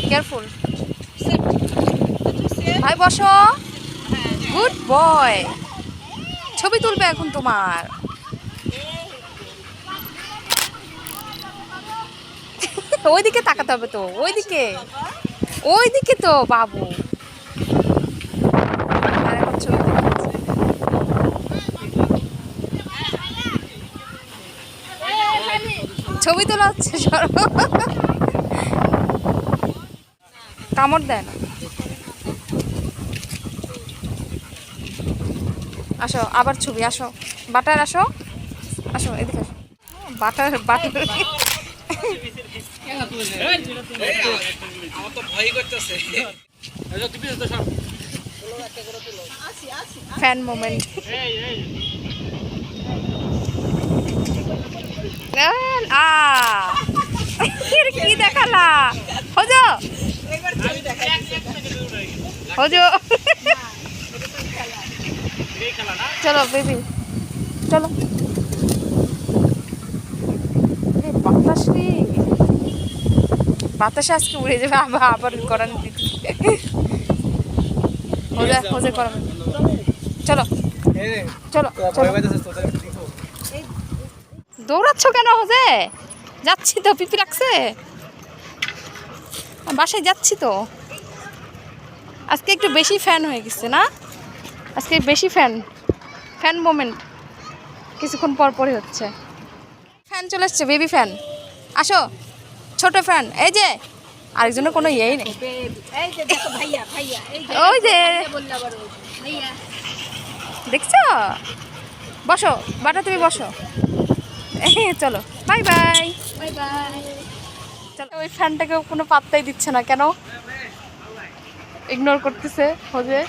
Careful. ভাই বসো, good boy. ছবি তুলবে এখন তোমার। ওইদিকে তাকাতে হবে তো, ওইদিকে ওইদিকে তো বাবু। আর এখন ছবি তুলছে। ছবি তোলা হচ্ছে, সরো। কামড় দেয় না। আসো আবার ছবি, আসো বাটার, আসো আসো এদিকে আসো। Butter butter fan moment. কি দেখালা হজো হজো। চলো বেবি চলো। বাতাস রে, বাতাসে আজকে উড়ে যাবে। আবার করান দিদি হোজা হোজা করান। চলো চলো দৌড়াচ্ছ কেন হোজে? যাচ্ছি তো, পিপি লাগছে, বাসায় যাচ্ছি তো। আজকে একটু বেশি ফ্যান হয়ে গেছে না, আজকে বেশি ফ্যান ফ্যান মোমেন্ট কিছুক্ষণ পর পরই হচ্ছে। ফ্যান চলে আসছে, বেবি ফ্যান। আসো ছোট ফ্যান, এই যে আরেকজনের কোনো ইয়েই নেই। ওই যে দেখছো, বসো বাটা, তুমি বসো। চলো বাই বাই বাই বাই। চলো, ওই ফ্যানটাকে কোনো পাত্তাই দিচ্ছে না কেন, ইগনোর করতেছে হোজে।